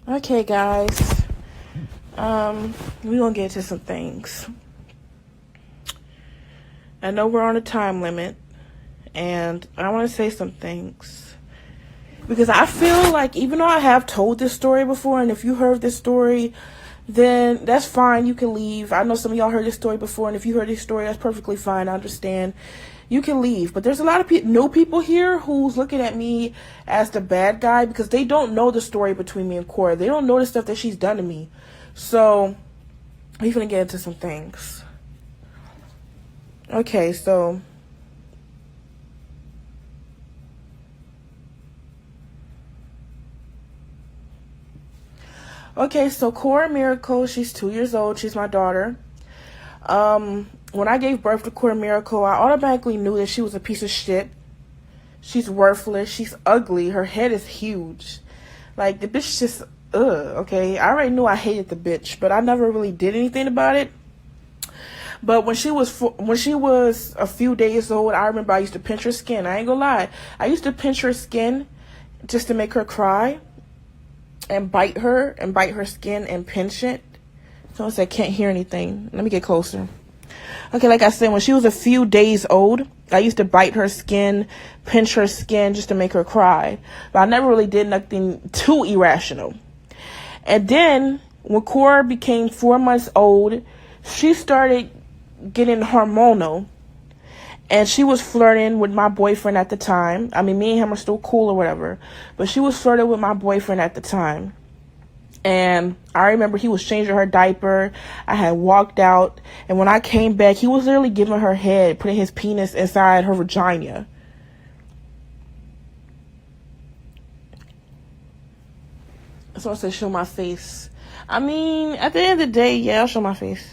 Okay, guys. We're gonna get into some things. I know we're on a time limit, and I want to say some things. Because I feel like, even though I have told this story before, and if you heard this story, then that's fine. You can leave. I know some of y'all heard this story before, and if you heard this story, that's perfectly fine. I understand. You can leave. But there's a lot of new people here who's looking at me as the bad guy because they don't know the story between me and Cora. They don't know the stuff that she's done to me. So, we're gonna get into some things. Okay, so... Okay, so Cora Miracle, she's 2 years old. She's my daughter. When I gave birth to Cora Miracle, I automatically knew that she was a piece of shit. She's worthless. She's ugly. Her head is huge. Like, the bitch just, okay? I already knew I hated the bitch, but I never really did anything about it. But when she was a few days old, I remember I used to pinch her skin. I ain't gonna lie. I used to pinch her skin just to make her cry. And bite her skin and pinch it. Someone said, can't hear anything. Let me get closer. Okay, like I said, when she was a few days old, I used to bite her skin, pinch her skin just to make her cry. But I never really did nothing too irrational. And then, when Cora became 4 months old, she started getting hormonal. And she was flirting with my boyfriend at the time. I mean, me and him are still cool or whatever. But she was flirting with my boyfriend at the time. And I remember he was changing her diaper. I had walked out. And when I came back, he was literally giving her head, putting his penis inside her vagina. So I said, show my face. I mean, at the end of the day, yeah, I'll show my face.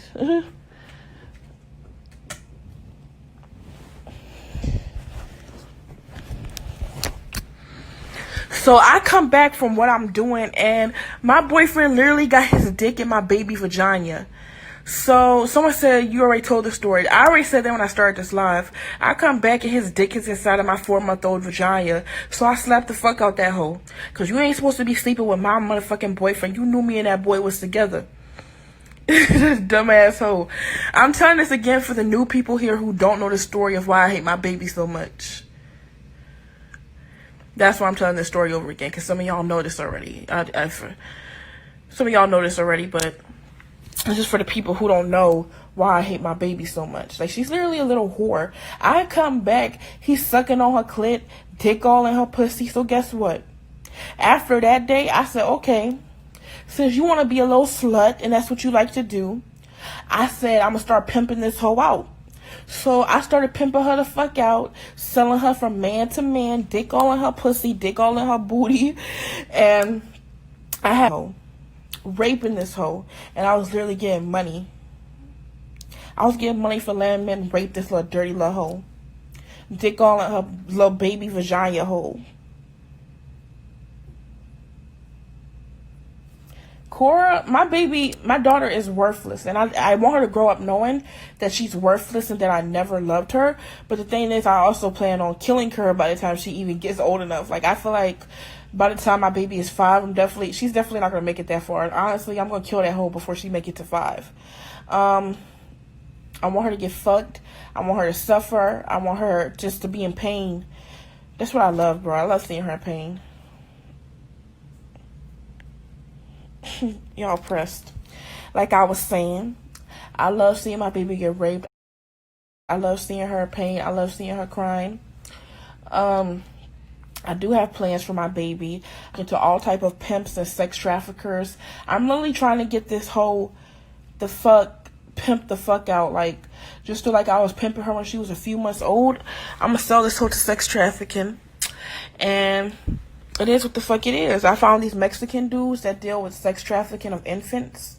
So I come back from what I'm doing, and my boyfriend literally got his dick in my baby vagina. So someone said, you already told the story. I already said that when I started this live. I come back and his dick is inside of my 4-month-old vagina. So I slapped the fuck out that hoe. Because you ain't supposed to be sleeping with my motherfucking boyfriend. You knew me and that boy was together. This dumbass hoe. I'm telling this again for the new people here who don't know the story of why I hate my baby so much. That's why I'm telling this story over again, because some of y'all know this already. Some of y'all know this already, but it's just for the people who don't know why I hate my baby so much. Like, she's literally a little whore. I come back, he's sucking on her clit, dick all in her pussy. So guess what? After that day, I said, okay, since you want to be a little slut, and that's what you like to do, I said, I'm going to start pimping this hoe out. So I started pimping her the fuck out, selling her from man to man, dick all in her pussy, dick all in her booty, and I had raping this hoe, and I was literally getting money. I was getting money for letting men rape this little dirty little hoe, dick all in her little baby vagina hole. Cora, my daughter is worthless, and I want her to grow up knowing that she's worthless and that I never loved her. But the thing is, I also plan on killing her by the time she even gets old enough. Like, I feel like by the time my baby is 5, she's definitely not gonna make it that far. Honestly, I'm gonna kill that hoe before she make it to 5. I want her to get fucked. I want her to suffer. I want her just to be in pain. That's what I love, bro. I love seeing her in pain. Y'all pressed. Like I was saying, I love seeing my baby get raped. I love seeing her in pain. I love seeing her crying. I do have plans for my baby. Into all type of pimps and sex traffickers. I'm literally trying to get this whole pimp the fuck out. Like, just to, like I was pimping her when she was a few months old. I'm gonna sell this whole to sex trafficking. And it is what the fuck it is. I found these Mexican dudes that deal with sex trafficking of infants.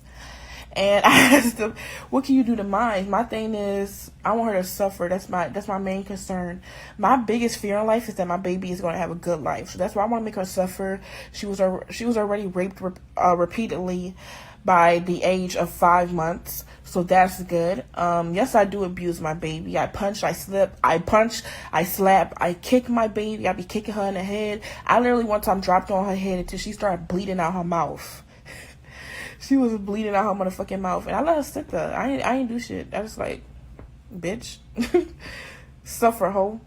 And I asked him, "What can you do to mine?" My thing is, I want her to suffer. That's my main concern. My biggest fear in life is that my baby is going to have a good life. So that's why I want to make her suffer. She was already raped repeatedly by the age of 5 months. So that's good. Yes, I do abuse my baby. I punch, I slip, I slap, I kick my baby. I be kicking her in the head. I literally one time dropped on her head until she started bleeding out her mouth. She was bleeding out her motherfucking mouth, and I let her sit there. I ain't do shit. I was like, bitch, suffer, hoe.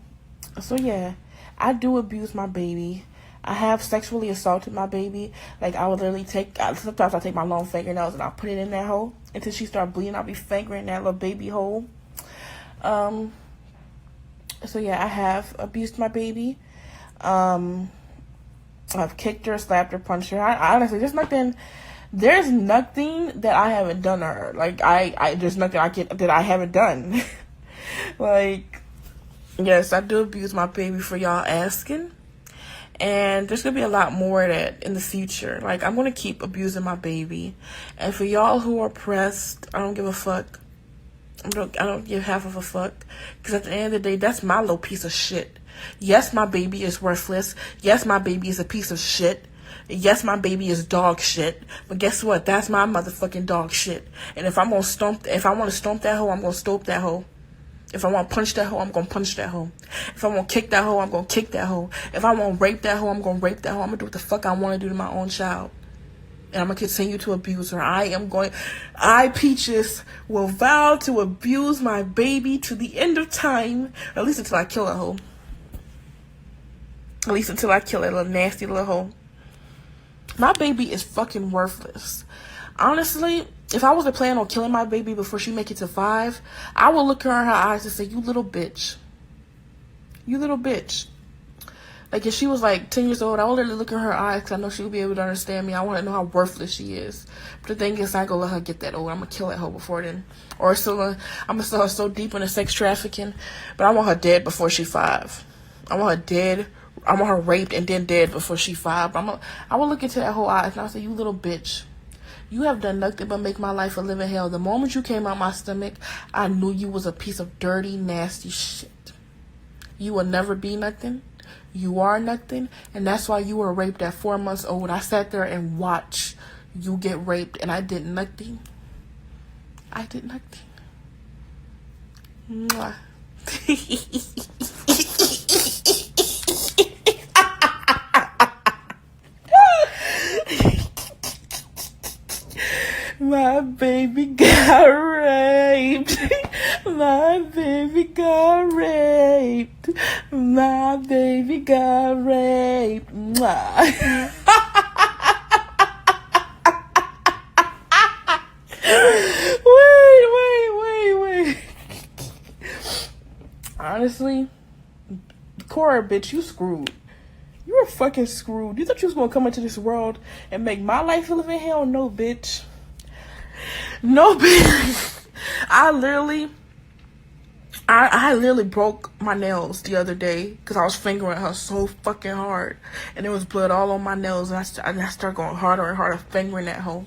So yeah, I do abuse my baby. I have sexually assaulted my baby. Like, I would literally sometimes I take my long fingernails and I put it in that hole until she started bleeding. I'll be fingering that little baby hole. So yeah, I have abused my baby. I've kicked her, slapped her, punched her. I honestly, there's nothing that I haven't done to her. Like, there's nothing that I haven't done. Like, yes, I do abuse my baby, for y'all asking. And there's going to be a lot more of that in the future. Like, I'm going to keep abusing my baby. And for y'all who are pressed, I don't give a fuck. I don't give half of a fuck. Because at the end of the day, that's my little piece of shit. Yes, my baby is worthless. Yes, my baby is a piece of shit. Yes, my baby is dog shit. But guess what? That's my motherfucking dog shit. And if I want to stomp that hoe, I'm going to stomp that hoe. If I want to punch that hoe, I'm going to punch that hoe. If I want to kick that hoe, I'm going to kick that hoe. If I want to rape that hoe, I'm going to rape that hoe. I'm going to do what the fuck I want to do to my own child. And I'm going to continue to abuse her. I, Peaches, will vow to abuse my baby to the end of time. Or at least until I kill a hoe. At least until I kill that little nasty little hoe. My baby is fucking worthless. Honestly, if I was to plan on killing my baby before she make it to 5, I would look her in her eyes and say, "You little bitch. You little bitch." Like, if she was like 10 years old, I would literally look in her eyes because I know she would be able to understand me. I want to know how worthless she is. But the thing is, I go let her get that old. I'm going to kill that hoe before then. Or I'm going to sell her so deep into sex trafficking. But I want her dead before she 5. I want her dead. I want her raped and then dead before she 5. But I will look into that whole eyes and I'll say, "You little bitch. You have done nothing but make my life a living hell. The moment you came out my stomach, I knew you was a piece of dirty, nasty shit. You will never be nothing. You are nothing. And that's why you were raped at 4 months old. I sat there and watched you get raped, and I did nothing. I did nothing." Mwah. My baby got raped. My baby got raped. My baby got raped. Mwah. Wait. Honestly, Cora, bitch, you screwed. You were fucking screwed. You thought you was gonna come into this world and make my life a living hell? No, bitch. No, bitch. I literally broke my nails the other day because I was fingering her so fucking hard. And there was blood all on my nails. And I started going harder and harder fingering that hoe.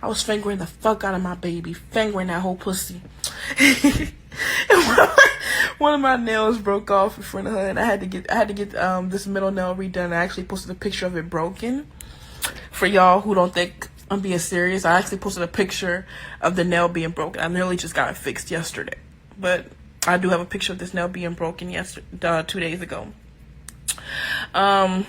I was fingering the fuck out of my baby. Fingering that whole pussy. One of my nails broke off in front of her. And I had to get this middle nail redone. I actually posted a picture of it broken. For y'all who don't think I'm being serious, I actually posted a picture of the nail being broken. I literally just got it fixed yesterday. But I do have a picture of this nail being broken 2 days ago. But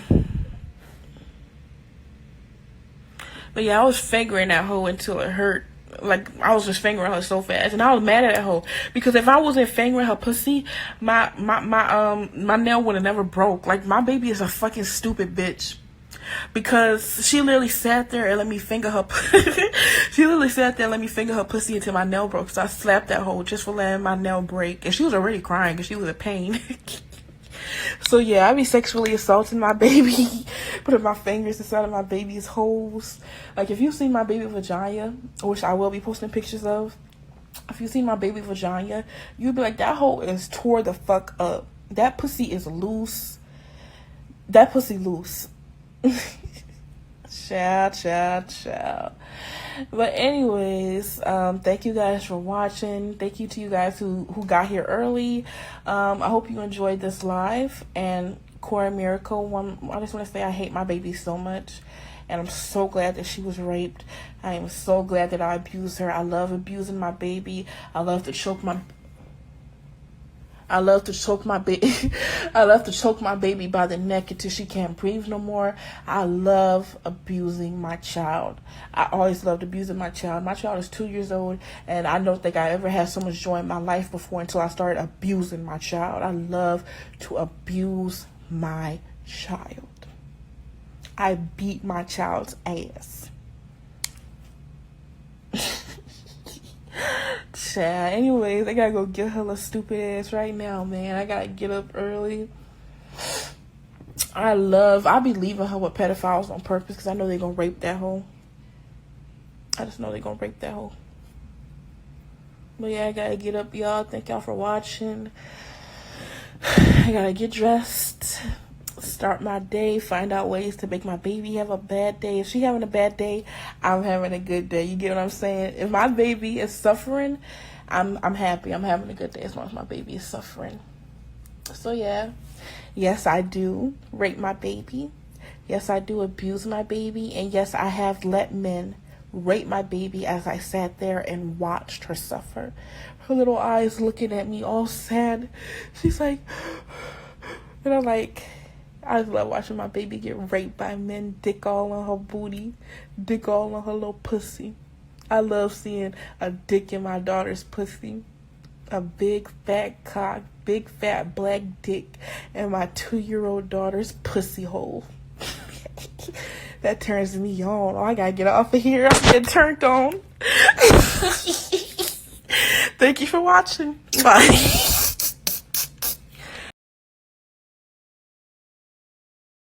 yeah, I was fingering that hoe until it hurt. Like, I was just fingering her so fast, and I was mad at that hoe because if I wasn't fingering her pussy, my nail would have never broke. Like, my baby is a fucking stupid bitch. Because she literally sat there and let me finger her. She literally sat there and let me finger her pussy until my nail broke. So I slapped that hoe just for letting my nail break. And she was already crying because she was in pain. So yeah, I be sexually assaulting my baby, putting my fingers inside of my baby's holes. Like, if you've seen my baby vagina, which I will be posting pictures of, if you've seen my baby vagina, you'd be like, that hole is tore the fuck up. That pussy is loose. That pussy loose. Child. But anyways, thank you guys for watching. Thank you to you guys who got here early. I hope you enjoyed this live. And Cora Miracle, I just want to say I hate my baby so much. And I'm so glad that she was raped. I am so glad that I abused her. I love abusing my baby. I love to choke my baby. I love to choke my baby by the neck until she can't breathe no more. I love abusing my child. I always loved abusing my child. My child is 2 years old, and I don't think I ever had so much joy in my life before until I started abusing my child. I love to abuse my child. I beat my child's ass. Anyways, I gotta go get her stupid ass right now, man. I gotta get up early. I'll be leaving her with pedophiles on purpose because I know they're gonna rape that hoe. I just know they're gonna rape that hoe. But yeah, I gotta get up, y'all. Thank y'all for watching. I gotta get dressed, start my day, find out ways to make my baby have a bad day. If she having a bad day, I'm having a good day. You get what I'm saying? If my baby is suffering, I'm happy. I'm having a good day as long as my baby is suffering. So yeah, yes, I do rape my baby. Yes, I do abuse my baby. And yes, I have let men rape my baby as I sat there and watched her suffer. Her little eyes looking at me all sad. She's like, and I'm like, I just love watching my baby get raped by men, dick all on her booty, dick all on her little pussy. I love seeing a dick in my daughter's pussy. A big fat cock, big fat black dick in my 2-year-old daughter's pussy hole. That turns me on. Oh, I gotta get off of here. I'm getting turned on. Thank you for watching. Bye.